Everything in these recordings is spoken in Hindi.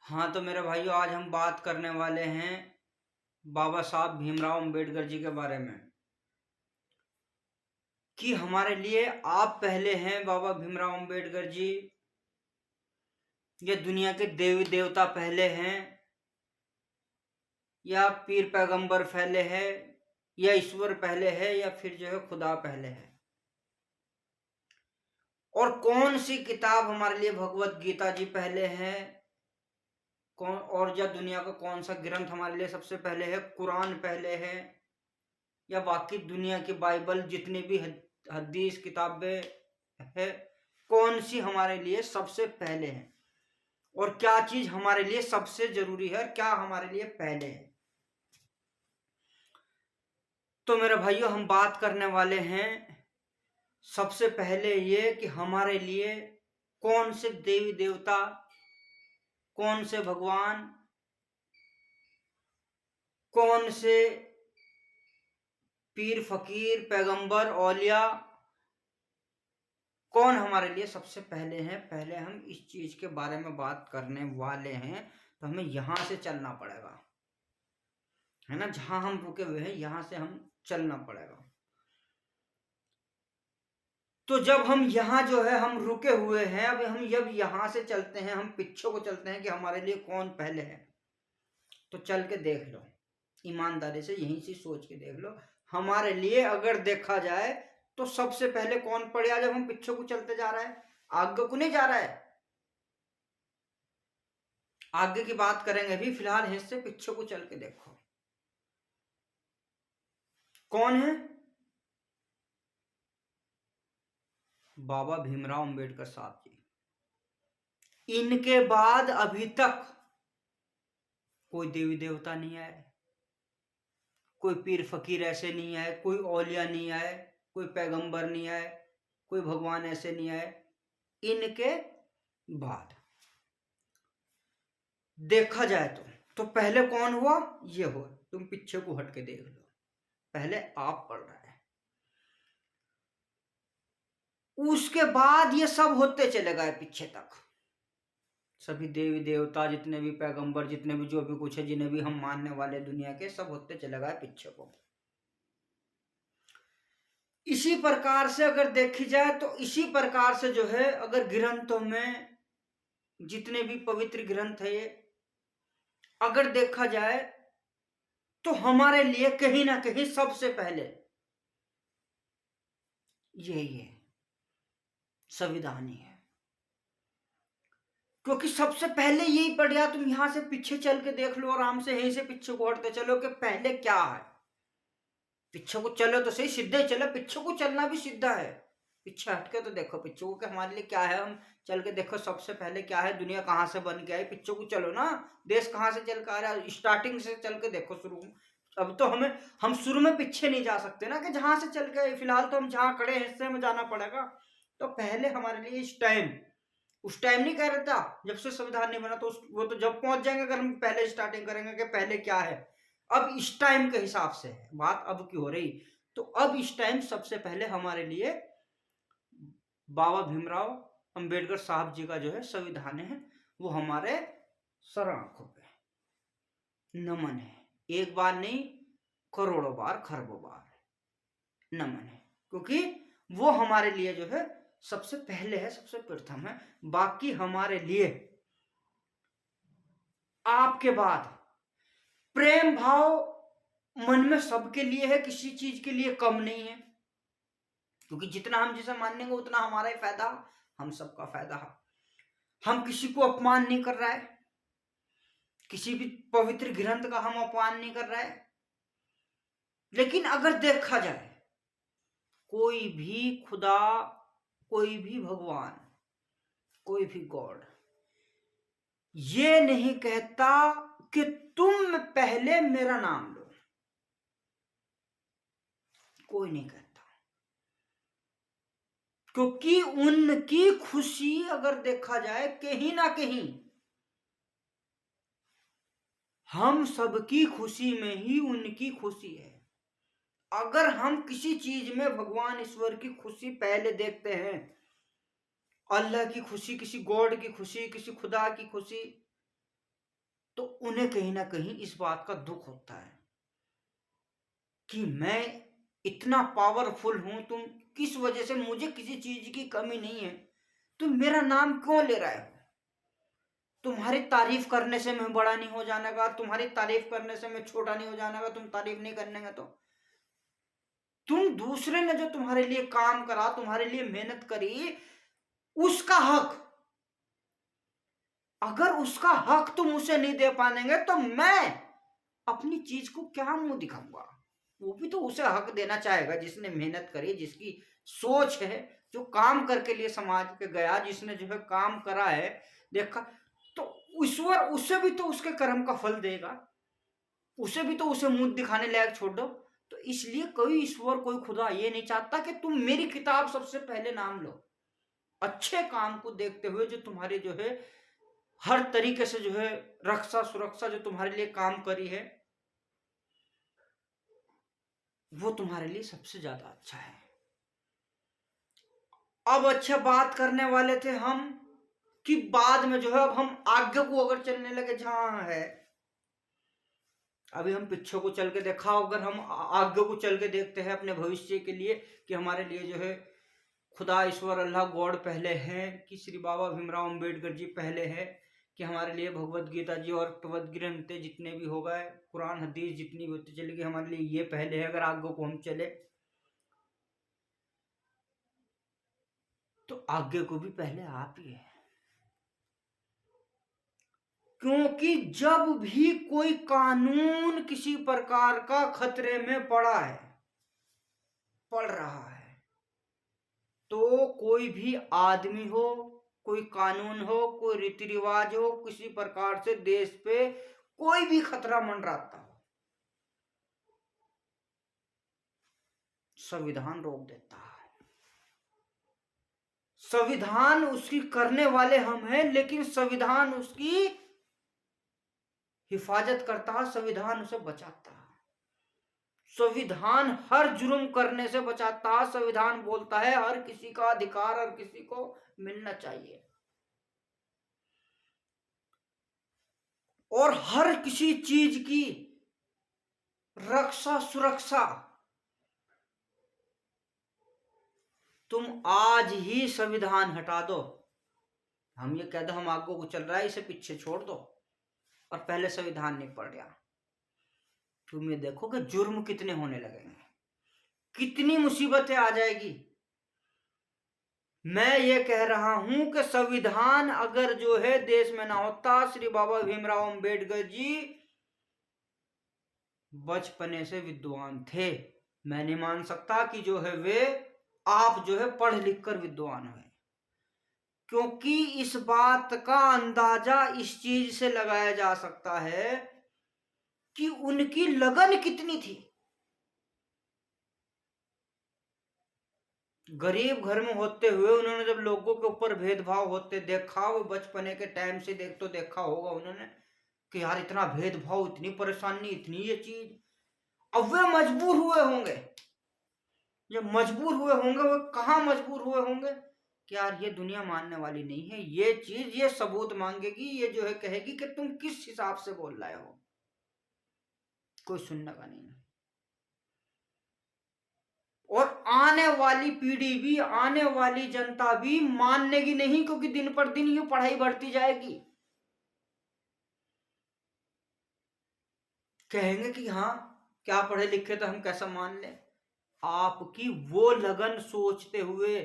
हाँ, तो मेरे भाइयों आज हम बात करने वाले हैं बाबा साहब भीमराव अंबेडकर जी के बारे में कि हमारे लिए आप पहले हैं बाबा भीमराव अंबेडकर जी या दुनिया के देवी देवता पहले हैं या पीर पैगंबर पहले है या ईश्वर पहले है या फिर जो है खुदा पहले है। और कौन सी किताब हमारे लिए भगवत गीता जी पहले है, कौन और या दुनिया का कौन सा ग्रंथ हमारे लिए सबसे पहले है, कुरान पहले है या बाकी दुनिया की बाइबल जितनी भी हदीस किताबें है, कौन सी हमारे लिए सबसे पहले है और क्या चीज हमारे लिए सबसे जरूरी है और क्या हमारे लिए पहले है। तो मेरे भाइयों हम बात करने वाले हैं सबसे पहले ये कि हमारे लिए कौन से देवी देवता, कौन से भगवान, कौन से पीर फकीर पैगंबर औलिया, कौन हमारे लिए सबसे पहले हैं। पहले हम इस चीज के बारे में बात करने वाले हैं, तो हमें यहां से चलना पड़ेगा, है ना। जहां हम रुके हुए हैं यहां से हम चलना पड़ेगा। तो जब हम यहाँ जो है हम रुके हुए हैं, अब हम जब यहां से चलते हैं, हम पीछे को चलते हैं कि हमारे लिए कौन पहले है। तो चल के देख लो, ईमानदारी से यहीं से सोच के देख लो, हमारे लिए अगर देखा जाए तो सबसे पहले कौन पड़ेगा जब हम पीछे को चलते जा रहा है। आगे को नहीं जा रहा है, आगे की बात करेंगे भी, फिलहाल हिस्से पीछे को चल के देखो कौन है। बाबा भीमराव अंबेडकर साहब जी। इनके बाद अभी तक कोई देवी देवता नहीं आए, कोई पीर फकीर ऐसे नहीं आए, कोई औलिया नहीं आए, कोई पैगंबर नहीं आए, कोई भगवान ऐसे नहीं आए। इनके बाद देखा जाए तो पहले कौन हुआ, ये हुआ। तुम पीछे को हट के देख लो, पहले आप पढ़ रहा है, उसके बाद ये सब होते चले गए पीछे तक। सभी देवी देवता, जितने भी पैगंबर, जितने भी जो भी कुछ है, जिन्हें भी हम मानने वाले दुनिया के, सब होते चले गए पीछे को। इसी प्रकार से अगर देखी जाए तो इसी प्रकार से जो है, अगर ग्रंथों में जितने भी पवित्र ग्रंथ है ये अगर देखा जाए तो हमारे लिए कहीं ना कहीं सबसे पहले यही है, संविधान ही है। क्योंकि सबसे पहले यही पड़ गया। तुम यहां से पीछे चल के देख लो, आराम से यहीं से पीछे को हटते चलो कि पहले क्या है। पीछे को चलो तो सही, सीधे चलो, पीछे को चलना भी सीधा है। पीछे हटके तो देखो पीछे को कि हमारे लिए क्या है, हम चल के देखो सबसे पहले क्या है, दुनिया कहां से बन के आई। पीछे को चलो ना, देश कहां से चल के आ रहा है, स्टार्टिंग से चल के देखो, शुरू। अब तो हम शुरू में पीछे नहीं जा सकते ना कि जहां से चल के, फिलहाल तो हम जहां खड़े हैं हिस्से में जाना पड़ेगा। तो पहले हमारे लिए इस टाइम, उस टाइम नहीं कह रहा था जब से संविधान नहीं बना, तो वो तो जब पहुंच जाएंगे अगर हम पहले स्टार्टिंग करेंगे कि पहले क्या है। अब इस टाइम के हिसाब से है बात, अब की हो रही। तो अब इस टाइम सबसे पहले हमारे लिए बाबा भीमराव अंबेडकर साहब जी का जो है संविधान है, वो हमारे सर आंखों पे नमन है। एक बार नहीं, करोड़ों बार, खरबों बार नमन है, क्योंकि वो हमारे लिए जो है सबसे पहले है, सबसे प्रथम है। बाकी हमारे लिए आपके बाद प्रेम भाव मन में सबके लिए है, किसी चीज के लिए कम नहीं है। क्योंकि जितना हम जिसे मानेंगे उतना हमारा ही फायदा, हम सबका फायदा है। हम किसी को अपमान नहीं कर रहा है, किसी भी पवित्र ग्रंथ का हम अपमान नहीं कर रहा है। लेकिन अगर देखा जाए, कोई भी खुदा, कोई भी भगवान, कोई भी गॉड ये नहीं कहता कि तुम पहले मेरा नाम लो, कोई नहीं कहता। क्योंकि उनकी खुशी अगर देखा जाए कहीं ना कहीं हम सबकी खुशी में ही उनकी खुशी है। अगर हम किसी चीज में भगवान ईश्वर की खुशी पहले देखते हैं, अल्लाह की खुशी, किसी गॉड की खुशी, किसी खुदा की खुशी, तो उन्हें कहीं ना कहीं इस बात का दुख होता है कि मैं इतना पावरफुल हूं, तुम किस वजह से, मुझे किसी चीज की कमी नहीं है, तुम मेरा नाम क्यों ले रहे हो? तुम्हारी तारीफ करने से मैं बड़ा नहीं हो जाने का, तुम्हारी तारीफ करने से मैं छोटा नहीं हो जाने का, तुम तारीफ नहीं करने का तो तुम दूसरे ने जो तुम्हारे लिए काम करा, तुम्हारे लिए मेहनत करी, उसका हक, अगर उसका हक तुम उसे नहीं दे पाएंगे तो मैं अपनी चीज को क्या मुंह दिखाऊंगा? वो भी तो उसे हक देना चाहेगा जिसने मेहनत करी, जिसकी सोच है, जो काम करके लिए समाज के गया, जिसने जो है काम करा है, देखा, तो ईश्वर उसे भी तो उसके कर्म का फल देगा, उसे भी तो उसे मुंह दिखाने लायक छोड़ दो। तो इसलिए कोई ईश्वर, कोई खुदा ये नहीं चाहता कि तुम मेरी किताब सबसे पहले नाम लो। अच्छे काम को देखते हुए, जो तुम्हारे जो है हर तरीके से जो है रक्षा सुरक्षा जो तुम्हारे लिए काम करी है, वो तुम्हारे लिए सबसे ज्यादा अच्छा है। अब अच्छा बात करने वाले थे हम कि बाद में जो है अब हम आगे को अगर चलने लगे जहां है, अभी हम पीछे को चल के देखा, अगर हम आगे को चल के देखते हैं अपने भविष्य के लिए कि हमारे लिए जो है खुदा ईश्वर अल्लाह गॉड पहले हैं, कि श्री बाबा भीमराव अंबेडकर जी पहले है, कि हमारे लिए भगवत गीता जी और पवित्र ग्रंथ जितने भी हो गए, कुरान हदीस जितनी भी होती चलेगी, हमारे लिए ये पहले है। अगर आगे को हम चले तो आगे को भी पहले आप ही है, क्योंकि जब भी कोई कानून किसी प्रकार का खतरे में पड़ रहा है, तो कोई भी आदमी हो, कोई कानून हो, कोई रीति रिवाज हो, किसी प्रकार से देश पे कोई भी खतरा मंडराता हो, संविधान रोक देता है। संविधान उसकी करने वाले हम हैं, लेकिन संविधान उसकी हिफाजत करता है, संविधान उसे बचाता है, संविधान हर जुर्म करने से बचाता है। संविधान बोलता है हर किसी का अधिकार हर किसी को मिलना चाहिए, और हर किसी चीज की रक्षा सुरक्षा तुम आज ही संविधान हटा दो, हम ये कह दो हम आगे को चल रहा है, इसे पीछे छोड़ दो और पहले संविधान नहीं पढ़ रहा, तुम ये देखो कि जुर्म कितने होने लगेंगे, कितनी मुसीबतें आ जाएगी। मैं ये कह रहा हूं कि संविधान अगर जो है देश में ना होता, श्री बाबा भीमराव अंबेडकर जी बचपने से विद्वान थे, मैं नहीं मान सकता कि जो है वे आप जो है पढ़ लिख कर विद्वान हुए, क्योंकि इस बात का अंदाजा इस चीज से लगाया जा सकता है कि उनकी लगन कितनी थी। गरीब घर में होते हुए उन्होंने जब लोगों के ऊपर भेदभाव होते देखा, वो बचपने के टाइम से देखा होगा उन्होंने कि यार इतना भेदभाव, इतनी परेशानी, इतनी ये चीज, अब वे मजबूर हुए होंगे, जब मजबूर हुए होंगे वो कहाँ मजबूर हुए होंगे कि यार ये दुनिया मानने वाली नहीं है, ये चीज ये सबूत मांगेगी, ये जो है कहेगी कि तुम किस हिसाब से बोल रहे हो, कोई सुनने का नहीं। और आने वाली पीढ़ी भी, आने वाली जनता भी मानने की नहीं, क्योंकि दिन पर दिन ये पढ़ाई बढ़ती जाएगी, कहेंगे कि हाँ क्या पढ़े लिखे तो हम कैसा मान लें। आपकी वो लगन सोचते हुए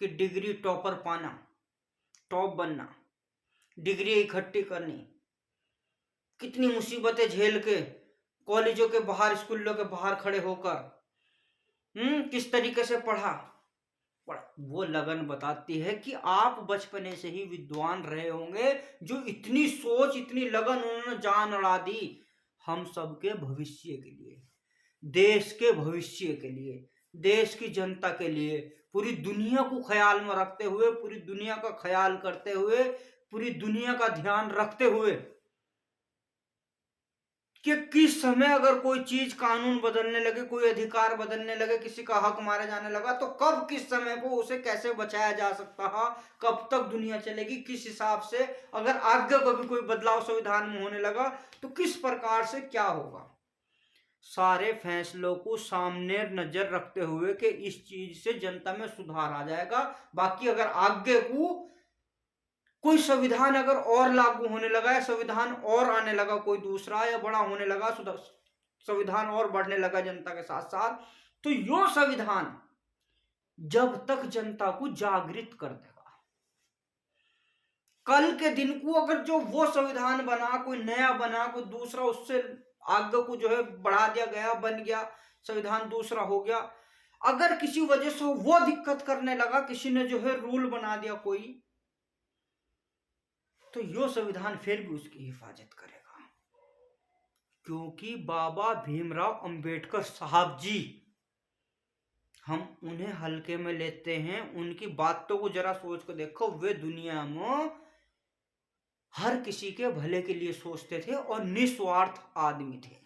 कि डिग्री टॉपर पाना, टॉप बनना, डिग्री इकट्ठी करनी, कितनी मुसीबतें झेल के कॉलेजों के बाहर, स्कूलों के बाहर खड़े होकर किस तरीके से पढ़ा, वो लगन बताती है कि आप बचपने से ही विद्वान रहे होंगे, जो इतनी सोच इतनी लगन उन्होंने जान अड़ा दी हम सबके भविष्य के लिए, देश के भविष्य के लिए, देश की जनता के लिए, पूरी दुनिया को ख्याल में रखते हुए, पूरी दुनिया का ख्याल करते हुए, पूरी दुनिया का ध्यान रखते हुए कि किस समय अगर कोई चीज कानून बदलने लगे, कोई अधिकार बदलने लगे, किसी का हक मारा जाने लगा, तो कब किस समय को उसे कैसे बचाया जा सकता है, कब तक दुनिया चलेगी, किस हिसाब से, अगर आगे कभी कोई बदलाव संविधान में होने लगा तो किस प्रकार से क्या होगा, सारे फैसलों को सामने नजर रखते हुए कि इस चीज से जनता में सुधार आ जाएगा। बाकी अगर आगे को कोई संविधान अगर और लागू होने लगा है, संविधान और आने लगा कोई दूसरा या बड़ा होने लगा, संविधान और बढ़ने लगा जनता के साथ साथ, तो यो संविधान जब तक जनता को जागृत कर देगा, कल के दिन को अगर जो वो संविधान बना, कोई नया बना, कोई दूसरा उससे आगे को जो है बढ़ा दिया गया, बन गया संविधान दूसरा हो गया, अगर किसी वजह से वो दिक्कत करने लगा, किसी ने जो है रूल बना दिया कोई, तो यो संविधान फिर भी उसकी हिफाजत करेगा, क्योंकि बाबा भीमराव अंबेडकर साहब जी, हम उन्हें हल्के में लेते हैं। उनकी बातों को जरा सोच कर देखो, वे दुनिया में हर किसी के भले के लिए सोचते थे और निस्वार्थ आदमी थे,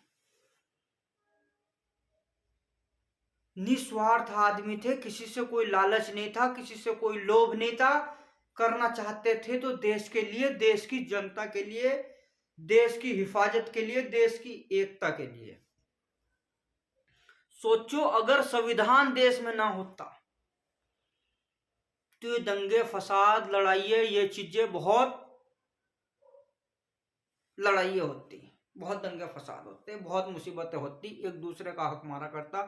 निस्वार्थ आदमी थे, किसी से कोई लालच नहीं था, किसी से कोई लोभ नहीं था, करना चाहते थे तो देश के लिए, देश की जनता के लिए, देश की हिफाजत के लिए, देश की एकता के लिए। सोचो अगर संविधान देश में ना होता तो ये दंगे फसाद लड़ाइयाँ, ये चीजें बहुत लड़ाइयाँ होती, बहुत दंगे फसाद होते, बहुत मुसीबतें होती, एक दूसरे का हक मारा करता,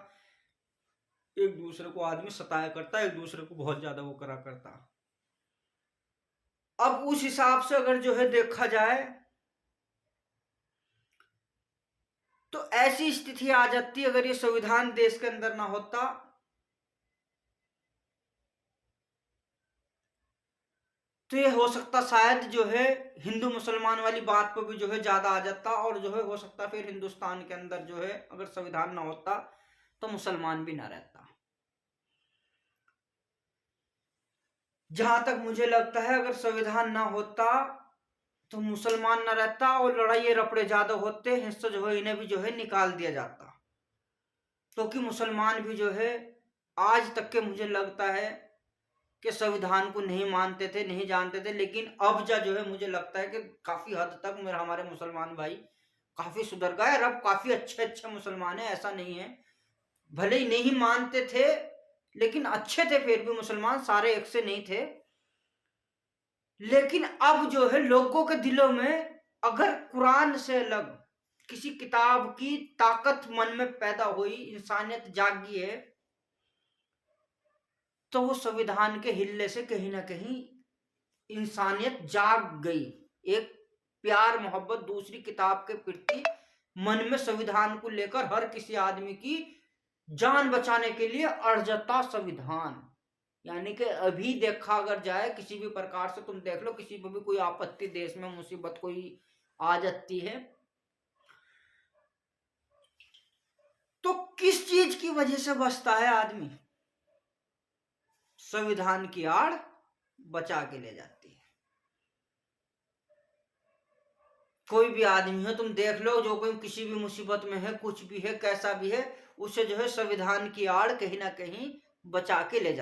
एक दूसरे को आदमी सताया करता, एक दूसरे को बहुत ज्यादा वो करा करता। अब उस हिसाब से अगर जो है देखा जाए तो ऐसी स्थिति आ जाती, अगर ये संविधान देश के अंदर ना होता तो ये हो सकता शायद जो है हिंदू मुसलमान वाली बात पर भी जो है ज्यादा आ जाता, और जो है हो सकता फिर हिंदुस्तान के अंदर जो है अगर संविधान ना होता तो मुसलमान भी ना रहता। जहां तक मुझे लगता है अगर संविधान ना होता तो मुसलमान ना रहता और लड़ाई रपड़े ज्यादा होते, हिस्सा जो है इन्हें भी जो है निकाल दिया जाता, क्योंकि मुसलमान भी जो है आज तक के मुझे लगता है कि संविधान को नहीं मानते थे, नहीं जानते थे, लेकिन अब जो है मुझे लगता है कि काफी हद तक मेरे हमारे मुसलमान भाई काफी सुधर गए और अब काफी अच्छे अच्छे मुसलमान है, ऐसा नहीं है, भले ही नहीं मानते थे लेकिन अच्छे थे, फिर भी मुसलमान सारे एक से नहीं थे। लेकिन अब जो है लोगों के दिलों में अगर कुरान से अलग किसी किताब की ताकत मन में पैदा हुई, इंसानियत जागी है, तो वो संविधान के हिलने से कहीं ना कहीं इंसानियत जाग गई, एक प्यार मोहब्बत दूसरी किताब के प्रति मन में संविधान को लेकर हर किसी आदमी की जान बचाने के लिए अड़ जाता संविधान। यानी कि अभी देखा अगर जाए किसी भी प्रकार से तुम देख लो, किसी पर भी कोई आपत्ति, देश में मुसीबत कोई आ जाती है तो किस चीज की वजह से बचता है आदमी, संविधान की आड़ बचा के ले जाती है। कोई भी आदमी हो तुम देख लो, जो कोई किसी भी मुसीबत में है, कुछ भी है, कैसा भी है, उसे जो है संविधान की आड़ कहीं ना कहीं बचा के ले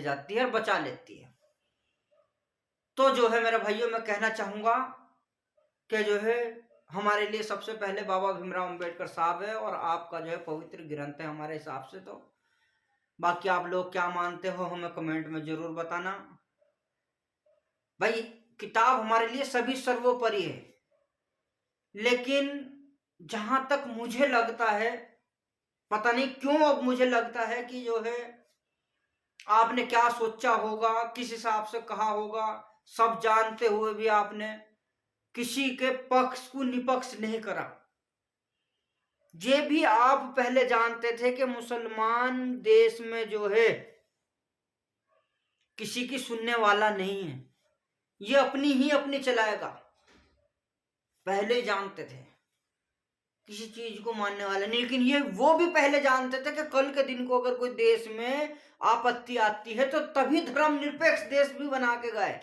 जाती है और बचा लेती है। तो जो है मेरे भाइयों मैं कहना चाहूंगा कि जो है हमारे लिए सबसे पहले बाबा भीमराव अंबेडकर साहब है और आपका जो है पवित्र ग्रंथ है हमारे हिसाब से। तो बाकी आप लोग क्या मानते हो हमें कमेंट में जरूर बताना। भाई किताब हमारे लिए सभी सर्वोपरि है, लेकिन जहां तक मुझे लगता है, पता नहीं क्यों अब मुझे लगता है कि जो है आपने क्या सोचा होगा, किस हिसाब से कहा होगा, सब जानते हुए भी आपने किसी के पक्ष को निपक्ष नहीं करा। ये भी आप पहले जानते थे कि मुसलमान देश में जो है किसी की सुनने वाला नहीं है, ये अपनी ही अपनी चलाएगा, पहले जानते थे, किसी चीज को मानने वाला नहीं। लेकिन ये वो भी पहले जानते थे कि कल के दिन को अगर कोई देश में आपत्ति आती है तो तभी धर्मनिरपेक्ष देश भी बना के गए,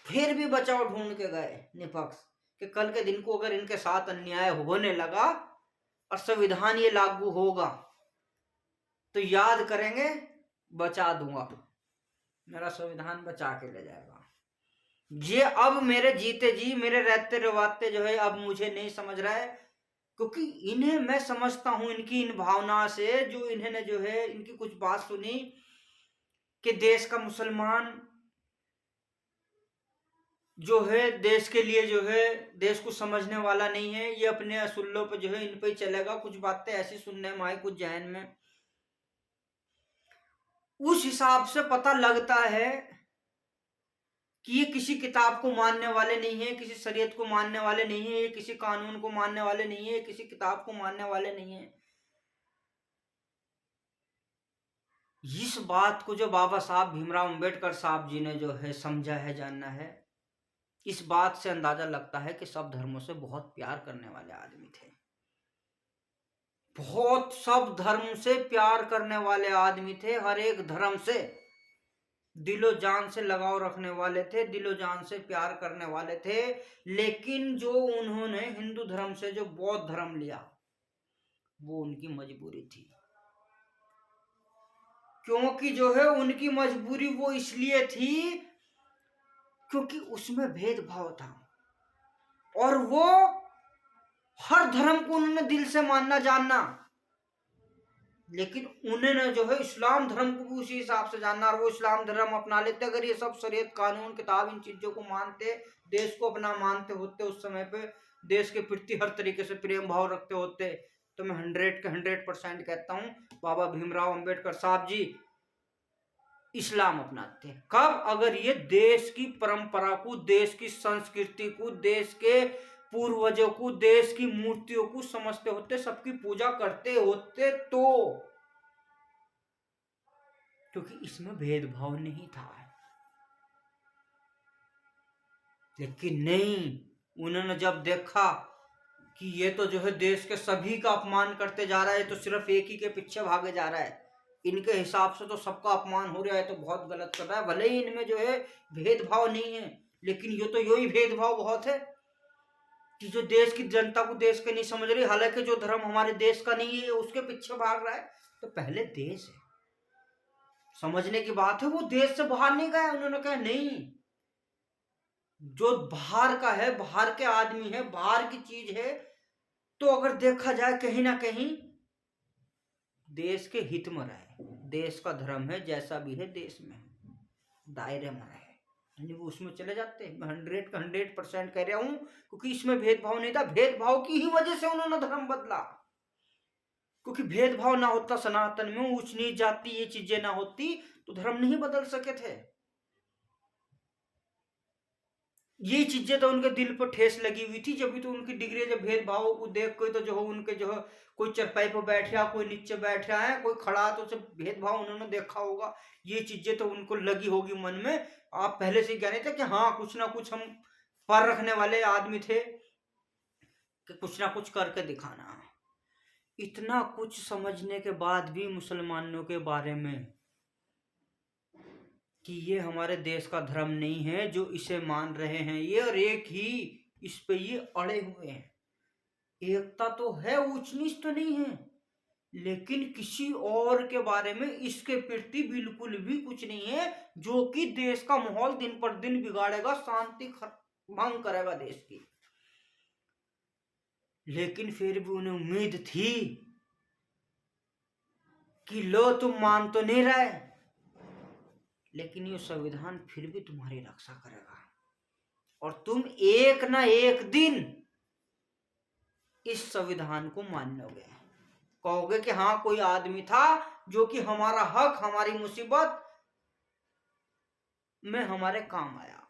फिर भी बचाव ढूंढ के गए निपक्ष, कि कल के दिन को अगर इनके साथ अन्याय होने लगा और संविधान ये लागू होगा तो याद करेंगे, बचा दूंगा, मेरा संविधान बचा के ले जाएगा। ये अब मेरे जीते जी, मेरे रहते रवाते जो है अब मुझे नहीं समझ रहा है, क्योंकि इन्हें मैं समझता हूं, इनकी इन भावना से, जो इन्होंने जो है इनकी कुछ बात सुनी कि देश का मुसलमान जो है देश के लिए जो है देश को समझने वाला नहीं है, ये अपने असूलों पे जो है इन पे ही चलेगा। कुछ बातें ऐसी सुनने में आई कुछ जहन में, उस हिसाब से पता लगता है कि ये किसी किताब को मानने वाले नहीं है, किसी शरीयत को मानने वाले नहीं है, ये किसी कानून को मानने वाले नहीं है, किसी किताब को मानने वाले नहीं है। इस बात को जो बाबा साहब भीमराव अंबेडकर साहब जी ने जो है समझा है, जानना है, इस बात से अंदाजा लगता है कि सब धर्मों से बहुत प्यार करने वाले आदमी थे, बहुत सब धर्म से प्यार करने वाले आदमी थे, हर एक धर्म से दिलो जान से लगाव रखने वाले थे, दिलो जान से प्यार करने वाले थे। लेकिन जो उन्होंने हिंदू धर्म से जो बौद्ध धर्म लिया वो उनकी मजबूरी थी, क्योंकि जो है उनकी मजबूरी वो इसलिए थी क्योंकि उसमें भेदभाव था और वो हर धर्म को उन्होंने दिल से मानना जानना, लेकिन उन्होंने जो है इस्लाम धर्म को भी उसी हिसाब से जानना और वो इस्लाम धर्म अपना लेते। अगर ये सब शरीयत कानून किताब इन चीजों को मानते, देश को अपना मानते होते, उस समय पे देश के प्रति हर तरीके से प्रेम भाव रखते होते, तो मैं 100% कहता हूँ बाबा भीमराव अंबेडकर साहब जी इस्लाम अपनाते। कब? अगर ये देश की परंपरा को, देश की संस्कृति को, देश के पूर्वजों को, देश की मूर्तियों को समझते होते, सबकी पूजा करते होते तो, क्योंकि इसमें भेदभाव नहीं था। लेकिन नहीं, उन्होंने जब देखा कि ये तो जो है देश के सभी का अपमान करते जा रहा है, तो सिर्फ एक ही के पीछे भागे जा रहा है, इनके हिसाब से तो सबका अपमान हो रहा है, तो बहुत गलत कर रहा है। भले ही इनमें जो है भेदभाव नहीं है, लेकिन ये तो यही भेदभाव बहुत है कि जो देश की जनता को देश के नहीं समझ रही, हालांकि जो धर्म हमारे देश का नहीं है उसके पीछे भाग रहा है। तो पहले देश है, समझने की बात है, वो देश से बाहर नहीं गया। उन्होंने कहा नहीं, जो बाहर का है, बाहर के आदमी है, बाहर की चीज है, तो अगर देखा जाए कहीं ना कहीं देश के हित में रहे, देश का धर्म है, जैसा भी है देश में दायरे में रहे, उसमें चले जाते हैं। मैं 100% कह रहा हूं, क्योंकि इसमें भेदभाव नहीं था। भेदभाव की ही वजह से उन्होंने धर्म बदला, क्योंकि भेदभाव ना होता सनातन में, ऊंच नीच जाति ये चीजें ना होती तो धर्म नहीं बदल सके थे। ये चीजें तो उनके दिल पर ठेस लगी हुई थी, जब भी तो उनकी डिग्री, जब भेदभाव को देख के तो जो हो उनके जो है कोई चरपाई पर बैठ रहा, कोई नीचे बैठ रहा है, कोई खड़ा, तो सब भेदभाव उन्होंने देखा होगा। ये चीजें तो उनको लगी होगी मन में। आप पहले से कहने थे कि हाँ कुछ ना कुछ हम पर रखने वाले आदमी थे कि कुछ ना कुछ करके दिखाना। इतना कुछ समझने के बाद भी मुसलमानों के बारे में कि ये हमारे देश का धर्म नहीं है जो इसे मान रहे हैं ये, और एक ही इस पे ये अड़े हुए हैं। एकता तो है, ऊंच नीच तो नहीं है, लेकिन किसी और के बारे में इसके प्रति बिल्कुल भी कुछ नहीं है, जो कि देश का माहौल दिन पर दिन बिगाड़ेगा, शांति भंग करेगा देश की। लेकिन फिर भी उन्हें उम्मीद थी कि लो तुम मान तो नहीं रहे, लेकिन ये संविधान फिर भी तुम्हारी रक्षा करेगा और तुम एक ना एक दिन इस संविधान को मान लोगे, कहोगे कि हाँ कोई आदमी था जो कि हमारा हक, हमारी मुसीबत में हमारे काम आया।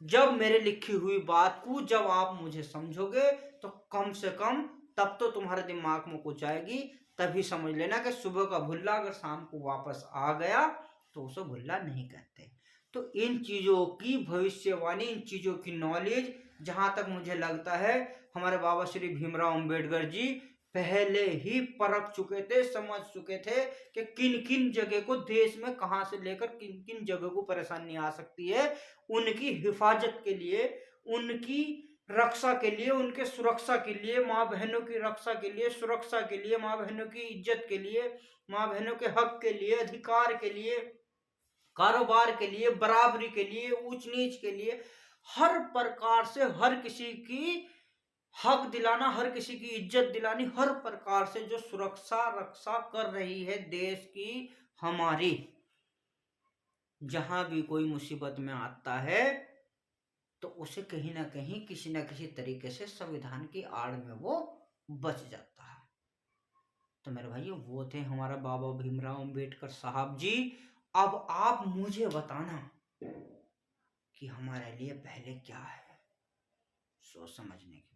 जब मेरे लिखी हुई बात को जब आप मुझे समझोगे तो कम से कम तब तो तुम्हारे दिमाग में कुछ आएगी, तभी समझ लेना कि सुबह का भुल्ला अगर शाम को वापस आ गया तो उसे भुल्ला नहीं कहते। तो इन चीजों की भविष्यवाणी, इन चीजों की नॉलेज, जहां तक मुझे लगता है हमारे बाबा श्री भीमराव अंबेडकर जी पहले ही परख चुके थे, समझ चुके थे कि किन किन जगह को देश में कहां से लेकर किन किन जगह को परेशानी आ सकती है। उनकी हिफाजत के लिए, उनकी रक्षा के लिए, उनके सुरक्षा के लिए, माँ बहनों की रक्षा के लिए, सुरक्षा के लिए, माँ बहनों की इज्जत के लिए, माँ बहनों के हक के लिए, अधिकार के लिए, कारोबार के लिए, बराबरी के लिए, ऊंच नीच के लिए, हर प्रकार से हर किसी की हक दिलाना, हर किसी की इज्जत दिलानी, हर प्रकार से जो सुरक्षा रक्षा कर रही है देश की हमारी। जहां भी कोई मुसीबत में आता है तो उसे कहीं ना कहीं किसी ना किसी तरीके से संविधान की आड़ में वो बच जाता है। तो मेरे भाइयों, वो थे हमारा बाबा भीमराव अंबेडकर साहब जी। अब आप मुझे बताना कि हमारे लिए पहले क्या है, सोच समझने की